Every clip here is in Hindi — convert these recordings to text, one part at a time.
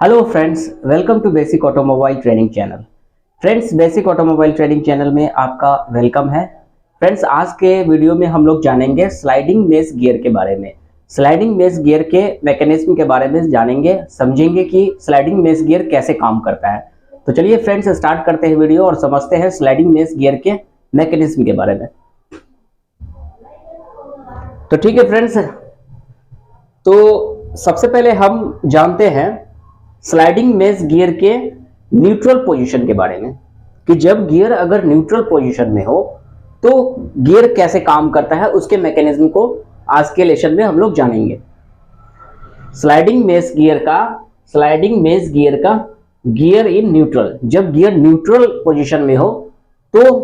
Hello friends, welcome to basic automobile training channel. Friends, basic automobile training channel में आपका वेलकम है। फ्रेंड्स, आज के वीडियो में हम लोग जानेंगे स्लाइडिंग मेश गियर के बारे में। स्लाइडिंग मेश गियर के मैकेनिज्म के बारे में जानेंगे, समझेंगे कि स्लाइडिंग मेश गियर कैसे काम करता है। तो चलिए फ्रेंड्स, स्टार्ट करते हैं वीडियो और समझते हैं स्लाइडिंग मेश गियर के मैकेनिज्म के बारे में। तो ठीक है फ्रेंड्स, तो सबसे पहले हम जानते हैं स्लाइडिंग मेश गियर के न्यूट्रल पोजीशन के बारे में कि जब गियर अगर न्यूट्रल पोजीशन में हो तो गियर कैसे काम करता है, उसके मैकेनिज्म को आज के लेसन में हम लोग जानेंगे। स्लाइडिंग मेश गियर का गियर इन न्यूट्रल, जब गियर न्यूट्रल पोजीशन में हो तो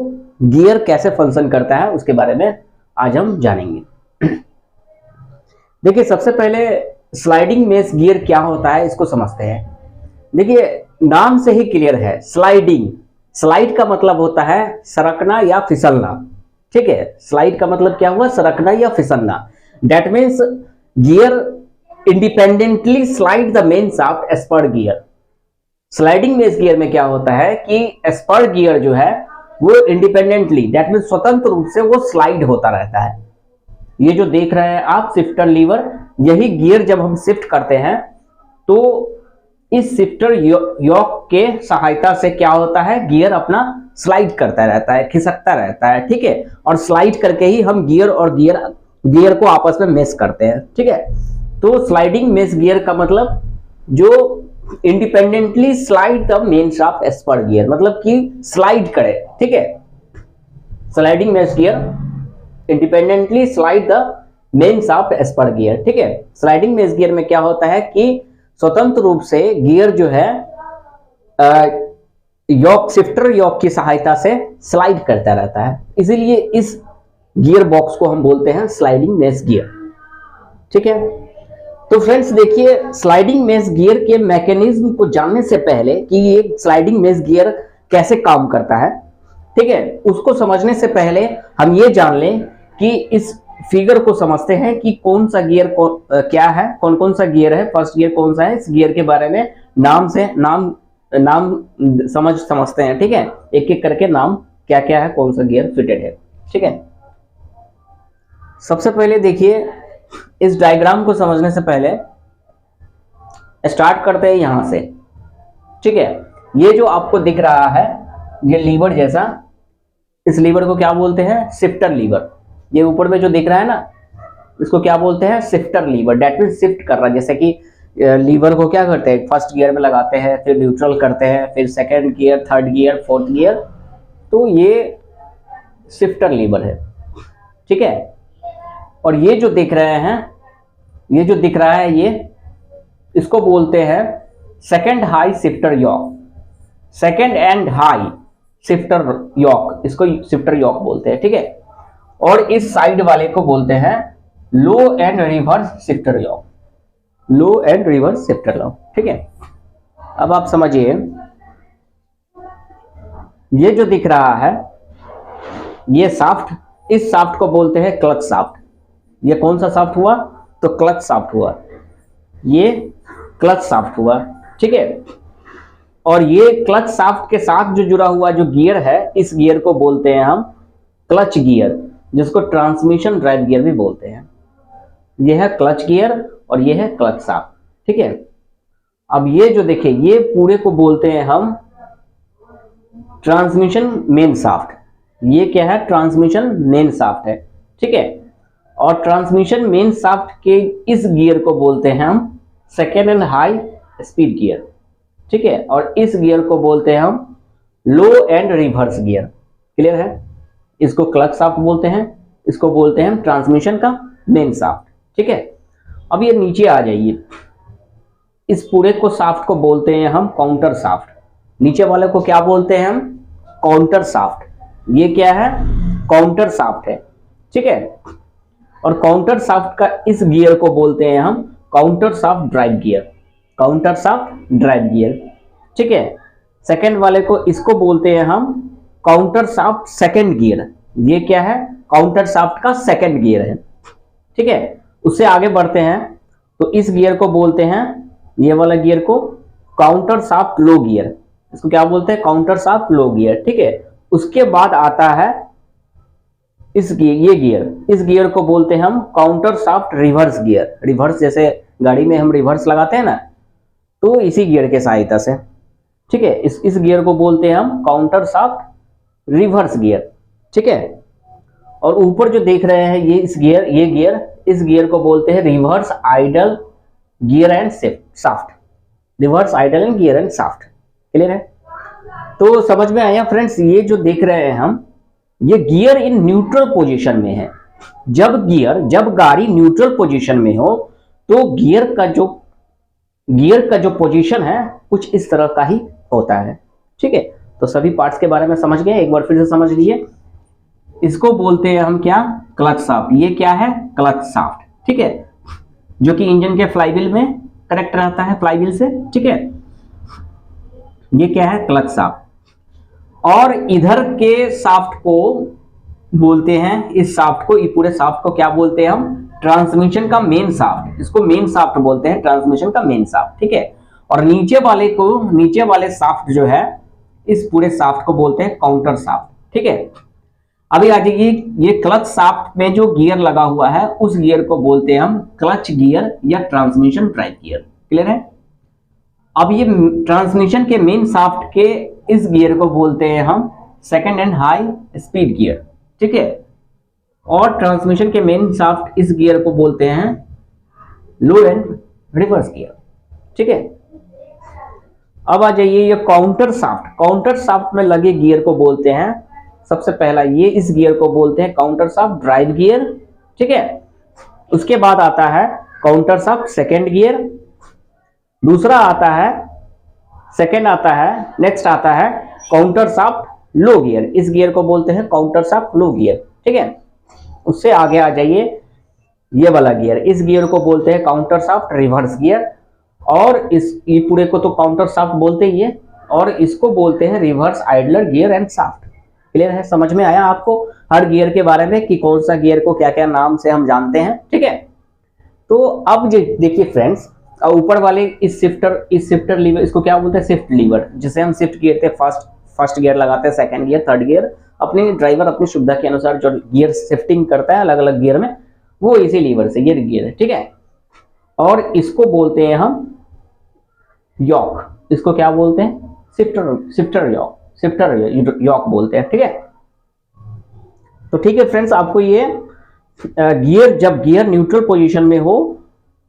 गियर कैसे फंक्शन करता है उसके बारे में आज हम जानेंगे। देखिए, सबसे पहले स्लाइडिंग मेश गियर क्या होता है इसको समझते हैं। देखिए, नाम से ही क्लियर है, स्लाइडिंग, स्लाइड का मतलब होता है सरकना या फिसलना। ठीक है, स्लाइड का मतलब क्या हुआ, सरकना या फिसलना। That means gear independently slide the main shaft as पर गियर। स्लाइडिंग मेश गियर में क्या होता है कि एज पर गियर जो है वो इंडिपेंडेंटली, दैट मीन्स स्वतंत्र रूप से वो स्लाइड होता रहता है। ये जो देख रहे हैं आप शिफ्टर लीवर, यही गियर जब हम शिफ्ट करते हैं तो इस शिफ्टर योक के सहायता से क्या होता है, गियर अपना स्लाइड करता रहता है, खिसकता रहता है। ठीक है, और स्लाइड करके ही हम गियर और गियर को आपस में मेश करते हैं। ठीक है, तो स्लाइडिंग मेश गियर का मतलब जो independently slide the main shaft as पर गियर, मतलब कि स्लाइड करे। ठीक है, sliding mesh gear independently slide the main shaft as पर गियर। ठीक है, स्लाइडिंग मेश गियर में क्या होता है कि स्वतंत्र रूप से गियर जो है शिफ्टर योक की सहायता से स्लाइड करता रहता है, इसीलिए इस गियर बॉक्स को हम बोलते हैं स्लाइडिंग मेश गियर। ठीक है, तो फ्रेंड्स देखिए, स्लाइडिंग मेश गियर के मैकेनिज्म को जानने से पहले कि ये स्लाइडिंग मेश गियर कैसे काम करता है, ठीक है, उसको समझने से पहले हम ये जान लें कि इस फिगर को समझते हैं कि कौन सा गियर क्या है, कौन कौन सा गियर है, फर्स्ट गियर कौन सा है। इस गियर के बारे में नाम समझते हैं। ठीक है, एक एक करके नाम क्या क्या है, कौन सा गियर फिटेड है। ठीक है, सबसे पहले देखिए, इस डायग्राम को समझने से पहले स्टार्ट करते हैं यहां से। ठीक है, ये जो आपको दिख रहा है ये लीवर जैसा, इस लीवर को क्या बोलते हैं, शिफ्टर लीवर। ये ऊपर में जो दिख रहा है ना, इसको क्या बोलते हैं, shifter lever. That mean shift कर रहा है, जैसे कि लीवर को क्या करते हैं, फर्स्ट गियर में लगाते हैं, फिर न्यूट्रल करते हैं, फिर second gear, third gear, fourth gear, तो ये शिफ्टर लीवर है। ठीक है, और ये जो दिख रहे हैं, ये जो दिख रहा है ये, इसको बोलते हैं second high shifter yoke, second and high shifter yoke, इसको शिफ्टर यॉक बोलते हैं। ठीक है, और इस साइड वाले को बोलते हैं low and reverse shifter yoke, low and reverse shifter yoke. ठीक है, अब आप समझिए, ये जो दिख रहा है ये शाफ्ट, इस शाफ्ट को बोलते हैं क्लच शाफ्ट। ये कौन सा शाफ्ट हुआ, तो क्लच शाफ्ट हुआ, ये क्लच शाफ्ट हुआ। ठीक है, और ये क्लच शाफ्ट के साथ जो जुड़ा हुआ जो गियर है, इस गियर को बोलते हैं हम क्लच गियर, जिसको ट्रांसमिशन ड्राइव गियर भी बोलते हैं। ये है क्लच गियर और ये है क्लच शाफ्ट। ठीक है, अब ये जो देखिए, ये पूरे को बोलते हैं हम ट्रांसमिशन मेन शाफ्ट। ये क्या है, ट्रांसमिशन मेन शाफ्ट है। ठीक है, और ट्रांसमिशन मेन शाफ्ट के इस गियर को बोलते हैं हम second and high speed gear. ठीक है, और इस गियर को बोलते हैं हम लो एंड रिवर्स गियर। क्लियर है, इसको क्लच शाफ्ट बोलते हैं, इसको बोलते हैं ट्रांसमिशन का मेन शाफ्ट। ठीक है, अब ये नीचे आ जाइए, इस पूरे को शाफ्ट को बोलते हैं हम काउंटर शाफ्ट। नीचे वाले को क्या बोलते हैं हम, काउंटर शाफ्ट। ये क्या है, काउंटर शाफ्ट है। ठीक है, और काउंटर शाफ्ट का इस गियर को बोलते हैं हम counter shaft drive gear, counter shaft drive gear. ठीक है, सेकेंड वाले को इसको बोलते हैं हम काउंटर शाफ्ट सेकेंड गियर। ये क्या है, काउंटर शाफ्ट का सेकेंड गियर है। ठीक है, उससे आगे बढ़ते हैं तो इस गियर को बोलते हैं, ये वाला गियर को काउंटर शाफ्ट लो गियर, इसको क्या बोलते हैं, काउंटर शाफ्ट लो गियर, ठीक है। उसके बाद आता है इस गियर को बोलते हैं हम counter shaft reverse gear. Reverse जैसे गाड़ी में हम रिवर्स लगाते हैं ना, तो इसी गियर के सहायता से, ठीक है। इस गियर को बोलते हैं हम काउंटर शाफ्ट रिवर्स गियर, ठीक है। और ऊपर जो देख रहे हैं इस गियर को बोलते हैं reverse idle gear and shaft. Reverse idle and gear and shaft, clear है। तो समझ में आया फ्रेंड्स, ये जो देख रहे हैं हम, ये गियर इन न्यूट्रल पोजीशन में है। जब गाड़ी न्यूट्रल पोजीशन में हो तो गियर का जो पोजीशन है कुछ इस तरह का ही होता है, ठीक है। तो सभी पार्ट्स के बारे में समझ गए, एक बार फिर से समझ लीजिए। इसको बोलते हैं हम क्या, क्लच शाफ्ट। ये क्या है, क्लच शाफ्ट, ठीक है, जो कि इंजन के फ्लाईव्हील में कनेक्ट रहता है, फ्लाईव्हील से, ठीक है। ये क्या है, क्लच शाफ्ट। और इधर के शाफ्ट को बोलते हैं, इस शाफ्ट को, ये पूरे शाफ्ट को क्या बोलते हैं हम, ट्रांसमिशन का मेन शाफ्ट। इसको मेन शाफ्ट बोलते हैं, ट्रांसमिशन का मेन शाफ्ट, ठीक है। और नीचे वाले शाफ्ट जो है, इस पूरे शाफ्ट को बोलते हैं काउंटर शाफ्ट, ठीक है। अभी आ जाइए, ये क्लच शाफ्ट में जो गियर लगा हुआ है उस गियर को बोलते हैं हम क्लच गियर या ट्रांसमिशन ड्राइव गियर, क्लियर है। अब ये ट्रांसमिशन के मेन शाफ्ट के इस गियर को बोलते हैं हम second and high speed gear, ठीक है। और ट्रांसमिशन के मेन शाफ्ट इस गियर को बोलते हैं लो एंड रिवर्स गियर, ठीक है। अब आ जाइए, ये काउंटर शाफ्ट में लगे गियर को बोलते हैं, सबसे पहला ये इस गियर को बोलते हैं काउंटर शाफ्ट ड्राइव गियर, ठीक है। उसके बाद आता है काउंटर शाफ्ट सेकंड गियर, दूसरा आता है, सेकंड आता है, नेक्स्ट आता है काउंटर शाफ्ट लो गियर। इस गियर को बोलते हैं काउंटर शाफ्ट लो गियर, ठीक है। उससे आगे आ जाइए, ये वाला गियर, इस गियर को बोलते हैं काउंटर शाफ्ट रिवर्स गियर। और ये पूरे को तो काउंटर शाफ्ट बोलते ही है, और इसको बोलते हैं reverse idler gear and shaft, clear है। समझ में आया आपको हर गियर के बारे में कि कौन सा गियर को क्या क्या नाम से हम जानते हैं, ठीक है। तो अब देखिए फ्रेंड्स, ऊपर वाले इस शिफ्टर लीवर, इसको क्या बोलते हैं, शिफ्ट लीवर, जिसे हम शिफ्ट गियर के फर्स्ट गियर लगाते हैं, सेकंड गियर, थर्ड गियर, अपनी ड्राइवर अपनी सुविधा के अनुसार जो गियर शिफ्टिंग करता है अलग अलग गियर में, वो इसी लीवर से, ये गियर है, ठीक है। और इसको बोलते हैं हम यॉक, इसको क्या बोलते हैं, शिफ्टर यॉक बोलते हैं, ठीक है। तो ठीक है फ्रेंड्स, आपको ये जब गियर न्यूट्रल पोजीशन में हो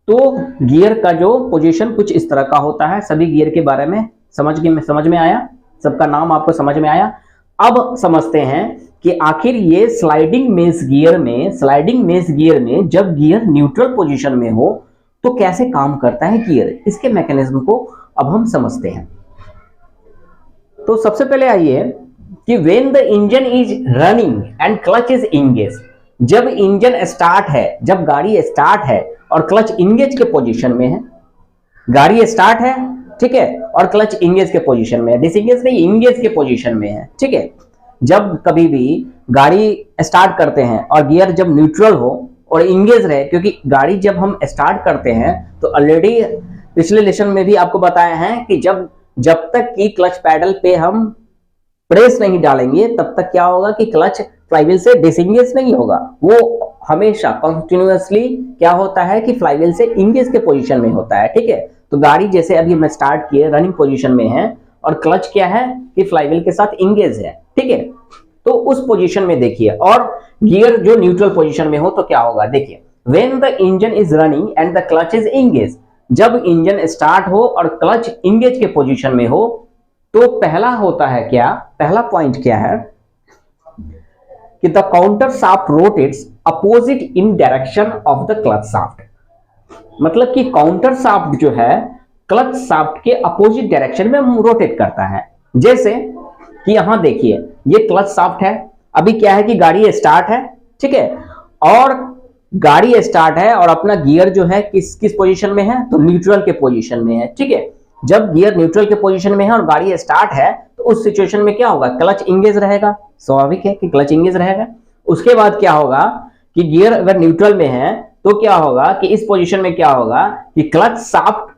तो गियर का जो पोजीशन कुछ इस तरह का होता है। सभी गियर के बारे में समझ में आया, सबका नाम आपको समझ में आया। अब समझते हैं कि आखिर ये स्लाइडिंग मेश गियर में जब गियर न्यूट्रल पोजीशन में हो तो कैसे काम करता है गियर, इसके मैकेनिज्म को अब हम समझते हैं। तो सबसे पहले आइए कि when the engine is running and clutch is engage, जब इंजन स्टार्ट है, जब गाड़ी स्टार्ट है और क्लच इंगेज के पोजीशन में है, गाड़ी स्टार्ट है, ठीक है, और क्लच इंगेज के पोजीशन में है, डिसएंगेज नहीं, इंगेज के पोजीशन में है, ठीक है। जब कभी भी गाड़ी स्टार्ट करते हैं और गियर जब न्यूट्रल हो और इंगेज रहे, क्योंकि गाड़ी जब हम स्टार्ट करते हैं तो ऑलरेडी पिछले लेसन में भी आपको बताया है कि जब तक कि क्लच पैडल पे हम प्रेस नहीं डालेंगे तब तक क्या होगा कि क्लच फ्लाईव्हील से डिसएंगेज नहीं होगा, वो हमेशा कंटिन्यूअसली क्या होता है कि फ्लाईव्हील से इंगेज के पोजीशन में होता है, ठीक है। तो गाड़ी जैसे अभी मैं स्टार्ट किए रनिंग पोजीशन में है और क्लच क्या है कि फ्लाईव्हील के साथ इंगेज है, ठीक है। तो उस पोजीशन में देखिए, और गियर जो न्यूट्रल पोजीशन में हो तो क्या होगा, देखिए, when the engine is running and the clutch is engage, जब इंजन स्टार्ट हो और क्लच इंगेज के पोजीशन में हो तो पहला होता है क्या, पहला पॉइंट क्या है कि the counter shaft rotates opposite in direction of the clutch shaft. मतलब कि काउंटर शाफ्ट जो है क्लच शाफ्ट के अपोजिट डायरेक्शन में रोटेट करता है। जैसे कि यहां देखिए, ये क्लच शाफ्ट है, अभी क्या है कि गाड़ी स्टार्ट है, ठीक है, और गाड़ी स्टार्ट है और अपना गियर जो है किस पोजीशन में है, तो न्यूट्रल के पोजीशन में है, ठीक है। जब गियर न्यूट्रल के पोजीशन में है और गाड़ी स्टार्ट है तो उस सिचुएशन में क्या होगा, क्लच इंगेज रहेगा, स्वाभाविक है कि क्लच इंगेज रहेगा। उसके बाद क्या होगा कि गियर अगर न्यूट्रल में है तो क्या होगा कि इस पोजीशन में क्या होगा कि क्लच शाफ्ट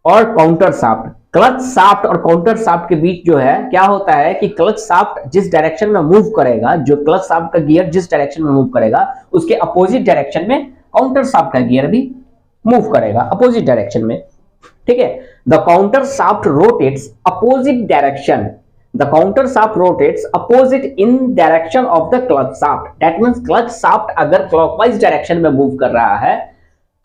और काउंटर शाफ्ट क्लच शाफ्ट और काउंटर शाफ्ट के बीच जो है क्या होता है कि क्लच शाफ्ट जिस डायरेक्शन में मूव करेगा, जो क्लच शाफ्ट का गियर जिस डायरेक्शन में मूव करेगा उसके अपोजिट डायरेक्शन में काउंटर शाफ्ट का गियर भी मूव करेगा, अपोजिट डायरेक्शन में। ठीक है, the counter shaft rotates opposite direction, the counter shaft rotates opposite in direction of the clutch shaft. That means clutch shaft अगर क्लॉकवाइज डायरेक्शन में मूव कर रहा है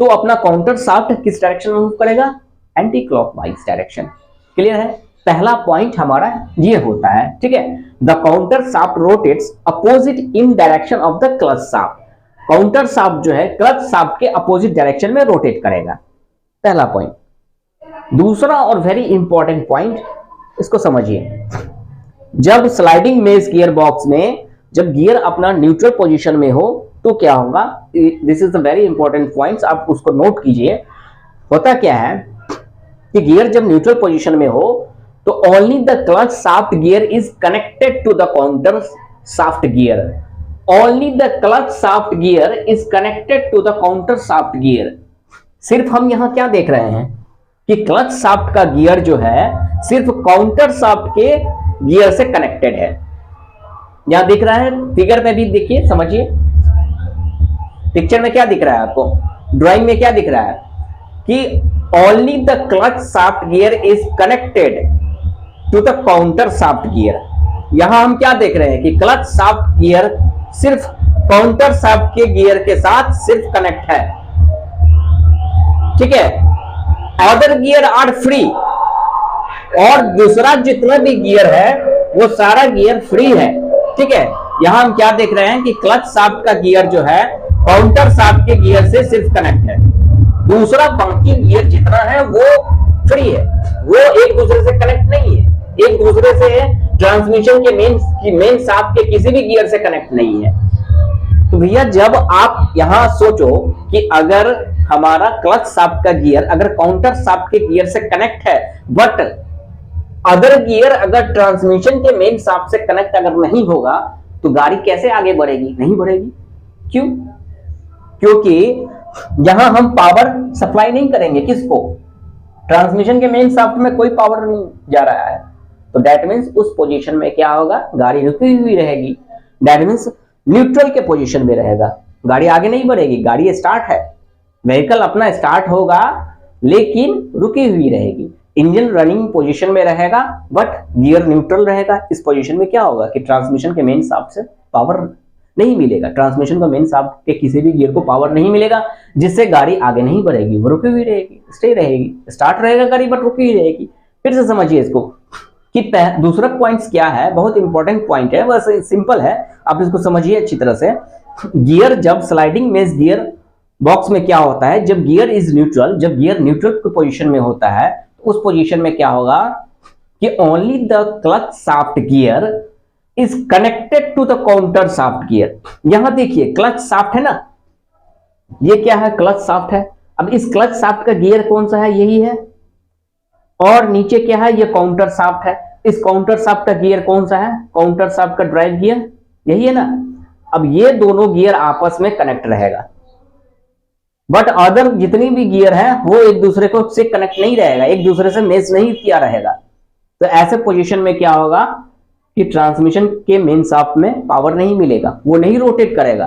तो अपना काउंटर शाफ्ट किस डायरेक्शन में मूव करेगा, एंटी क्लॉकवाइज डायरेक्शन। क्लियर है, पहला पॉइंट हमारा ये होता है। ठीक है, the counter shaft rotates opposite in direction of the clutch shaft, counter shaft जो है क्लच शाफ्ट के अपोजिट डायरेक्शन में रोटेट करेगा, पहला पॉइंट। दूसरा और वेरी इंपॉर्टेंट पॉइंट, इसको समझिए, जब स्लाइडिंग मेश गियर बॉक्स में जब गियर अपना न्यूट्रल पोजीशन में हो तो क्या होगा, this is the very important points, आप उसको नोट कीजिए। होता क्या है कि गियर जब न्यूट्रल पोजीशन में हो तो only the clutch shaft gear is connected to the counter shaft gear, only the clutch shaft gear is connected to the counter shaft gear. सिर्फ हम यहां क्या देख रहे हैं कि क्लच शाफ्ट का गियर जो है सिर्फ काउंटर शाफ्ट के गियर से कनेक्टेड है। यहां दिख रहा है, फिगर में भी देखिए, समझिए, पिक्चर में क्या दिख रहा है आपको, ड्राइंग में क्या दिख रहा है कि only the clutch shaft gear is connected to the counter shaft gear. यहां हम क्या देख रहे हैं कि क्लच शाफ्ट गियर सिर्फ काउंटर शाफ्ट के गियर के साथ सिर्फ कनेक्ट है। ठीक है, अदर गियर आर फ्री, और दूसरा जितना भी गियर है वो सारा गियर फ्री है। ठीक है, यहां हम क्या देख रहे हैं कि क्लच शाफ्ट का गियर जो है काउंटर शाफ्ट के गियर से सिर्फ कनेक्ट है, दूसरा बाकी गियर जितना है वो फ्री है, वो एक दूसरे से कनेक्ट नहीं है, एक दूसरे से ट्रांसमिशन के मेन शाफ्ट के किसी भी गियर से कनेक्ट नहीं है। तो भैया जब आप यहां सोचो कि अगर हमारा क्लच शाफ्ट का गियर अगर काउंटर शाफ्ट के गियर से कनेक्ट है, बट अदर गियर अगर ट्रांसमिशन के मेन शाफ्ट से कनेक्ट अगर नहीं होगा तो गाड़ी कैसे आगे बढ़ेगी, नहीं बढ़ेगी। क्यों, क्योंकि यहां हम पावर सप्लाई नहीं करेंगे, किसको, ट्रांसमिशन के मेन शाफ्ट में कोई पावर नहीं जा रहा है, तो दैट मींस उस पोजीशन में क्या होगा, गाड़ी रुकी हुई रहेगी, दैट मींस न्यूट्रल के पोजीशन में रहेगा, गाड़ी आगे नहीं बढ़ेगी, गाड़ी स्टार्ट है, व्हीकल अपना स्टार्ट होगा लेकिन रुकी हुई रहेगी, इंजन रनिंग पोजीशन में रहेगा बट गियर न्यूट्रल रहेगा। इस पोजीशन में क्या होगा कि ट्रांसमिशन के मेन शाफ्ट से पावर नहीं मिलेगा, ट्रांसमिशन का मेन शाफ्ट के किसी भी गियर को पावर नहीं मिलेगा, जिससे गाड़ी आगे नहीं बढ़ेगी, वो रुकी हुई रहेगी, स्टे रहेगी, स्टार्ट रहेगा गाड़ी बट रुकी हुई रहेगी। फिर से समझिए इसको कि दूसरा पॉइंट क्या है, बहुत इंपॉर्टेंट पॉइंट है, बस सिंपल है, आप इसको समझिए अच्छी तरह से। गियर जब स्लाइडिंग मेश गियर बॉक्स में क्या होता है, जब गियर इज न्यूट्रल, जब गियर न्यूट्रल की पोजीशन में होता है तो उस पोजीशन में क्या होगा कि only the clutch shaft gear is connected to the counter shaft gear. यहां देखिए क्लच शाफ्ट है ना, ये क्या है, क्लच शाफ्ट है। अब इस क्लच शाफ्ट का गियर कौन सा है, यही है, और नीचे क्या है, ये काउंटर शाफ्ट है। इस काउंटर शाफ्ट का गियर कौन सा है, काउंटर शाफ्ट का ड्राइव गियर, यही है ना। अब ये दोनों गियर आपस में कनेक्ट रहेगा, बट अदर जितनी भी गियर है वो एक दूसरे को से कनेक्ट नहीं रहेगा, एक दूसरे से मैच नहीं किया रहेगा। तो ऐसे पोजीशन में क्या होगा कि ट्रांसमिशन के मेन शाफ्ट में पावर नहीं मिलेगा, वो नहीं रोटेट करेगा,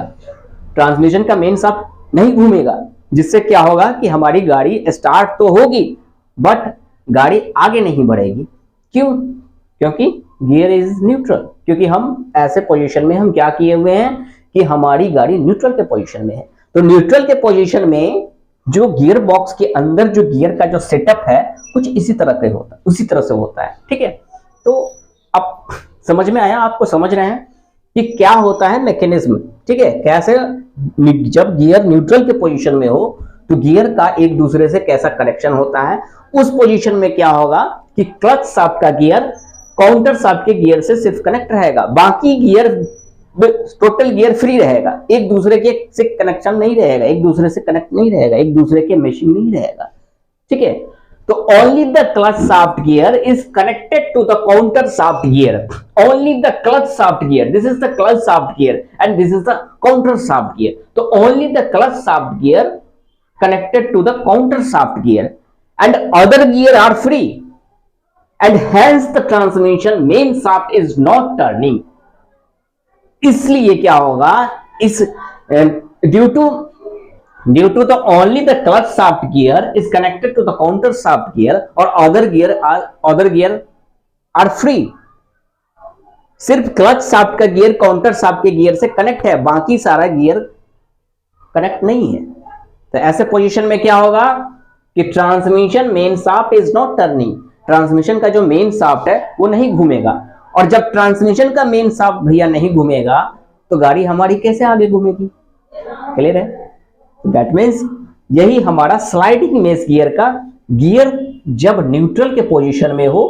ट्रांसमिशन का मेन शाफ्ट नहीं घूमेगा, जिससे क्या होगा कि हमारी गाड़ी स्टार्ट तो होगी बट गाड़ी आगे नहीं बढ़ेगी। क्यों, क्योंकि गियर इज न्यूट्रल, क्योंकि हम ऐसे पोजीशन में हम क्या किए हुए हैं कि हमारी गाड़ी न्यूट्रल के पोजीशन में है। तो न्यूट्रल के पोजीशन में जो गियर बॉक्स के अंदर जो गियर का जो सेटअप है कुछ इसी तरह से होता है, उसी तरह से होता है। ठीक है, तो अब समझ में आया, आपको समझ रहे हैं कि क्या होता है मैकेनिज्म। ठीक है, कैसे जब गियर न्यूट्रल के पोजीशन में हो तो गियर का एक दूसरे से कैसा कनेक्शन होता है। उस पोजीशन में क्या होगा कि क्लच शाफ्ट का गियर काउंटर शाफ्ट के गियर से सिर्फ कनेक्ट रहेगा, बाकी गियर टोटल गियर फ्री रहेगा, एक दूसरे के से कनेक्शन नहीं रहेगा, एक दूसरे से कनेक्ट नहीं रहेगा, एक दूसरे के मैचिंग नहीं रहेगा। ठीक है, तो only the clutch shaft gear is connected to the counter shaft gear, only the clutch shaft gear, this is the clutch shaft gear and this is the counter shaft gear. तो only the clutch shaft gear connected to the counter shaft gear and other gear are free, and hence the transmission main shaft is not turning. इसलिए क्या होगा, इस due to the only the clutch shaft gear is connected to the counter shaft gear or other gear are free. सिर्फ क्लच शाफ्ट का गियर काउंटर शाफ्ट के गियर से कनेक्ट है, बाकी सारा गियर कनेक्ट नहीं है। तो ऐसे पोजीशन में क्या होगा कि transmission main shaft is not turning, transmission का जो मेन शाफ्ट है वो नहीं घूमेगा। और जब ट्रांसमिशन का मेन शाफ्ट भैया नहीं घूमेगा तो गाड़ी हमारी कैसे आगे घूमेगी? क्लियर है? दैट मीन्स यही हमारा स्लाइडिंग मेश गियर का, गियर जब न्यूट्रल के पोजीशन में हो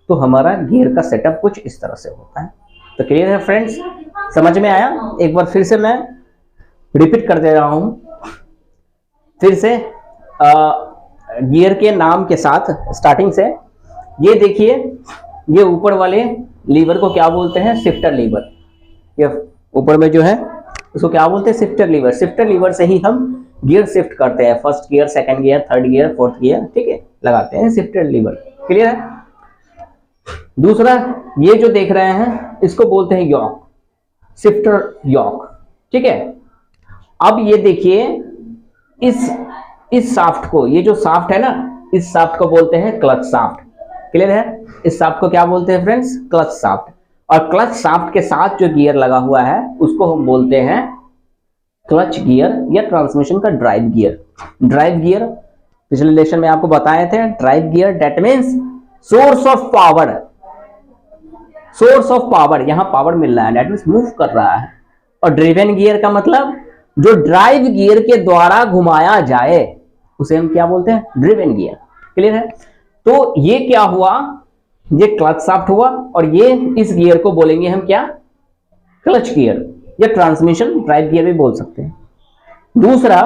तो हमारा गियर का सेटअप कुछ इस तरह से होता है। तो क्लियर है फ्रेंड्स, समझ में आया? एक बार फिर से मैं रिपीट कर दे रहा हूं, फिर से गियर के नाम के साथ स्टार्टिंग से। ये देखिए, ये ऊपर वाले लीवर को क्या बोलते हैं? Shifter lever. ये ऊपर में जो है उसको क्या बोलते हैं? Shifter liver. शिफ्टर लीवर से ही हम गियर शिफ्ट करते हैं, first gear, second gear, third gear, fourth gear, ठीक है, लगाते हैं शिफ्टर लीवर। क्लियर है? दूसरा, ये जो देख रहे हैं इसको बोलते हैं यॉक, शिफ्टर यॉक, ठीक है। अब ये देखिए, इस शाफ्ट को, ये जो शाफ्ट है ना, इस शाफ्ट को बोलते हैं क्लच शाफ्ट। क्लियर है? इस शाफ्ट को क्या बोलते हैं फ्रेंड्स? Clutch shaft. और क्लच शाफ्ट के साथ जो गियर लगा हुआ है उसको हम बोलते हैं क्लच गियर या ट्रांसमिशन का ड्राइव गियर। ड्राइव गियर पिछले लेक्चर में आपको बताए थे। Drive gear that means source of power, source of power, यहां पावर मिल रहा है, दैट मीन्स मूव कर रहा है। और ड्रिवन गियर का मतलब जो ड्राइव गियर के द्वारा घुमाया जाए उसे हम क्या बोलते हैं? Driven gear. क्लियर है? तो ये क्या हुआ, ये क्लच शाफ्ट हुआ, और ये इस गियर को बोलेंगे हम क्या? क्लच गियर या ट्रांसमिशन ड्राइव गियर भी बोल सकते हैं। दूसरा,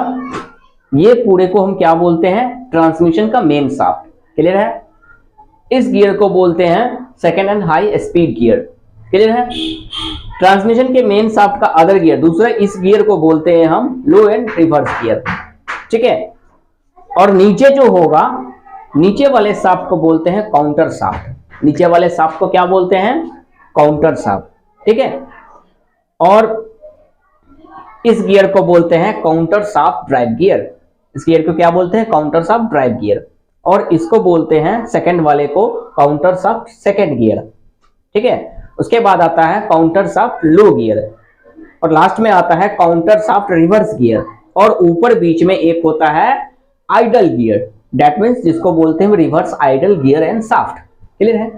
ये पूरे को हम क्या बोलते हैं? ट्रांसमिशन का मेन शाफ्ट। क्लियर है? इस गियर को बोलते हैं second and high speed gear. Clear है? ट्रांसमिशन के मेन शाफ्ट का अदर गियर, दूसरा, इस गियर को बोलते हैं हम लो एंड रिवर्स गियर, ठीक है। और नीचे जो होगा, नीचे वाले शाफ्ट को बोलते हैं काउंटर शाफ्ट। नीचे वाले शाफ्ट को क्या बोलते हैं? काउंटर शाफ्ट, ठीक है। और इस गियर को बोलते हैं काउंटर शाफ्ट ड्राइव गियर। इस गियर को क्या बोलते हैं? Counter shaft drive gear. और इसको बोलते हैं, सेकंड वाले को, काउंटर शाफ्ट सेकंड गियर, ठीक है। उसके बाद आता है काउंटर शाफ्ट लो गियर, और लास्ट में आता है काउंटर शाफ्ट रिवर्स गियर। और ऊपर बीच में एक होता है आइडल गियर, दैट मीन्स जिसको बोलते हैं reverse idle gear and shaft. Clear है?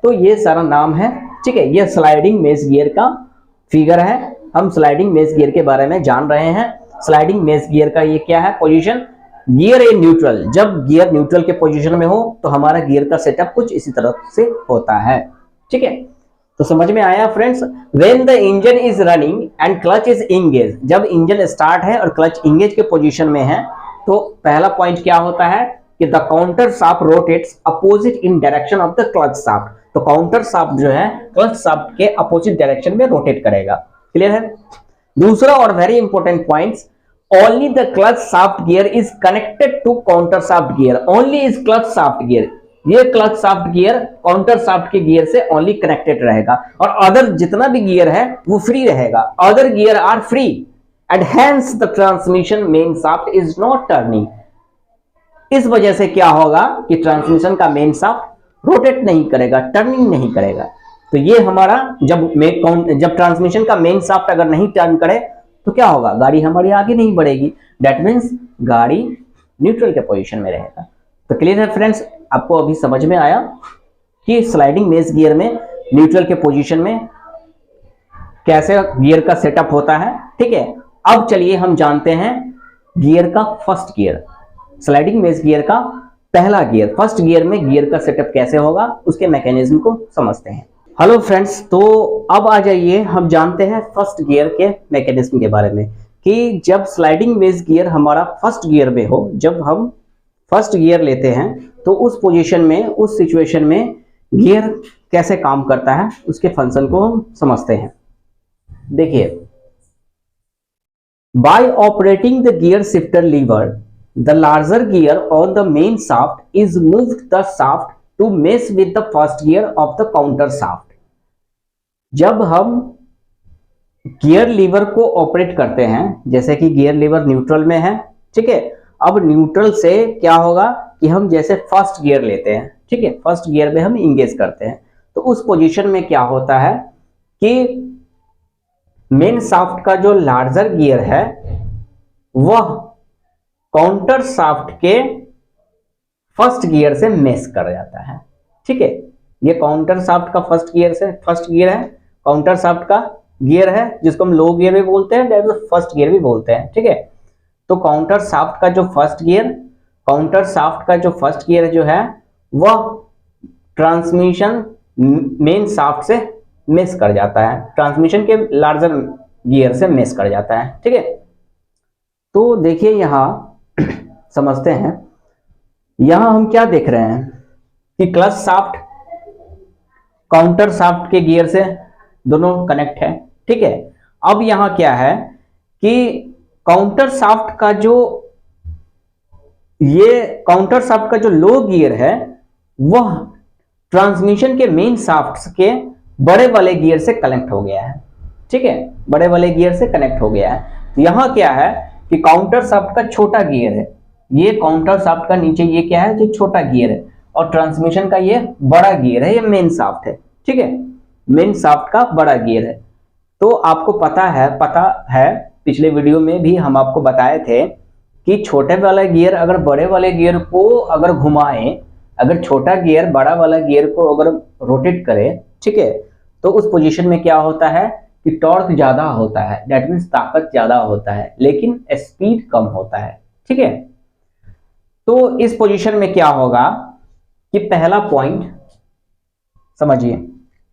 तो ये सारा नाम है, ठीक है। ये स्लाइडिंग मेश गियर का फिगर है। हम स्लाइडिंग मेश गियर के बारे में जान रहे हैं। स्लाइडिंग मेश गियर का ये क्या है? Position, gear in neutral. जब गियर न्यूट्रल के पोजीशन में हो तो हमारा गियर का सेटअप कुछ इसी तरह से होता है, ठीक है। तो समझ में आया friends? When the engine is running and clutch is engage, जब इंजन स्टार्ट है और क्लच इंगेज के पोजीशन में है तो पहला पॉइंट क्या होता है कि the counter shaft rotates opposite in direction of the clutch shaft. तो काउंटर शाफ्ट जो है क्लच शाफ्ट के अपोजिट डायरेक्शन में रोटेट करेगा। क्लियर है? दूसरा और very important points, only the clutch shaft gear is connected to counter shaft gear, only is clutch shaft gear, ये clutch shaft gear counter shaft के गियर से ओनली कनेक्टेड रहेगा, और अदर जितना भी गियर है वो फ्री रहेगा। Other gear are free and hence the transmission main shaft is not turning. इस वजह से क्या होगा कि ट्रांसमिशन का मेन शाफ्ट रोटेट नहीं करेगा, टर्निंग नहीं करेगा। तो ये हमारा जब ट्रांसमिशन का मेन शाफ्ट अगर नहीं टर्न करे तो क्या होगा? गाड़ी हमारी आगे नहीं बढ़ेगी, दैट मीन्स गाड़ी न्यूट्रल के पोजीशन में रहेगा। तो क्लियर है फ्रेंड्स? आपको अभी समझ में आया कि स्लाइडिंग मेश गियर में न्यूट्रल के पोजीशन में कैसे गियर का सेटअप होता है, ठीक है। अब चलिए हम जानते हैं गियर का first gear, sliding mesh gear का पहला गियर। फर्स्ट गियर में गियर का सेटअप कैसे होगा उसके मैकेनिज्म को समझते हैं। हेलो फ्रेंड्स, तो अब आ जाइए हम जानते हैं फर्स्ट गियर के मैकेनिज्म के बारे में कि जब स्लाइडिंग मेश गियर हमारा फर्स्ट गियर में हो, जब हम फर्स्ट गियर लेते हैं तो उस पोजीशन में, उस सिचुएशन में गियर कैसे काम करता है उसके फंक्शन को हम समझते हैं। देखिए, by operating the gear shifter lever the larger gear on the main shaft is moved the shaft to mesh with the first gear of the counter shaft. जब हम गियर लीवर को ऑपरेट करते हैं, जैसे कि गियर लीवर न्यूट्रल में है, ठीक है, अब न्यूट्रल से क्या होगा कि हम जैसे फर्स्ट गियर लेते हैं, ठीक है, फर्स्ट गियर में हम इंगेज करते हैं, तो उस पोजीशन में क्या होता है कि मेन शाफ्ट का जो लार्जर गियर है वह काउंटर शाफ्ट के फर्स्ट गियर से मेस कर जाता है, ठीक है। ये काउंटर शाफ्ट का फर्स्ट गियर है, काउंटर शाफ्ट का गियर है, जिसको हम लो गियर भी बोलते हैं, फर्स्ट गियर भी बोलते हैं, ठीक है। तो काउंटर शाफ्ट का जो फर्स्ट गियर जो है वह ट्रांसमिशन मेन शाफ्ट से मेस कर जाता है, ट्रांसमिशन के लार्जर गियर से मेस कर जाता है, ठीक है। तो देखिए यहां समझते हैं, यहां हम क्या देख रहे हैं कि क्लच शाफ्ट काउंटर शाफ्ट के गियर से दोनों कनेक्ट है, ठीक है। अब यहां क्या है कि काउंटर शाफ्ट का जो लो गियर है वह ट्रांसमिशन के मेन शाफ्ट के बड़े वाले गियर से कनेक्ट हो गया है, ठीक है, बड़े वाले गियर से कनेक्ट हो गया है। तो यहां क्या है कि काउंटर शाफ्ट का छोटा गियर है, ये काउंटर शाफ्ट का नीचे ये क्या है, ये छोटा गियर है, और ट्रांसमिशन का ये बड़ा गियर है, ये मेन शाफ्ट है, ठीक है, मेन शाफ्ट का बड़ा गियर है। तो आपको पता है पिछले वीडियो में भी हम आपको बताए थे कि छोटे वाला गियर अगर बड़े वाले गियर को अगर घुमाए, अगर छोटा गियर बड़ा वाला गियर को अगर रोटेट करे, ठीक है, तो उस पोजीशन में क्या होता है कि टॉर्क ज्यादा होता है, दैट मीन्स ताकत ज्यादा होता है, लेकिन स्पीड कम होता है, ठीक है। तो इस पोजीशन में क्या होगा कि पहला पॉइंट समझिए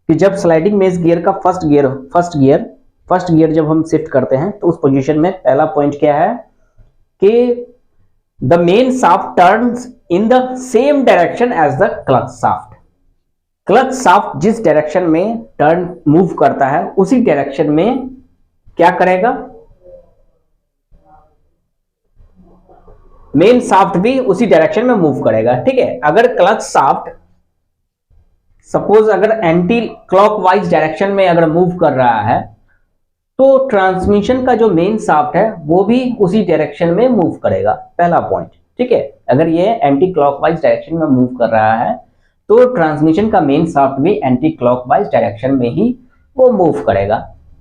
कि जब स्लाइडिंग मेश गियर का फर्स्ट गियर जब हम शिफ्ट करते हैं, तो उस पोजीशन में पहला पॉइंट क्या है कि the main shaft turns in the same direction as the clutch shaft. Clutch shaft जिस डायरेक्शन में टर्न मूव करता है उसी डायरेक्शन में क्या करेगा, मेन शाफ्ट भी उसी डायरेक्शन में मूव करेगा, ठीक है। अगर क्लच शाफ्ट सपोज अगर एंटी क्लॉकवाइज डायरेक्शन में अगर मूव कर रहा है, तो ट्रांसमिशन का जो मेन शाफ्ट है वो भी उसी डायरेक्शन में मूव करेगा, पहला पॉइंट, ठीक है। अगर ये एंटी क्लॉकवाइज डायरेक्शन में मूव कर रहा है तो ट्रांसमिशन का मेन शाफ्ट भी एंटी क्लॉकवाइज डायरेक्शन में ही वो मूव करेगा।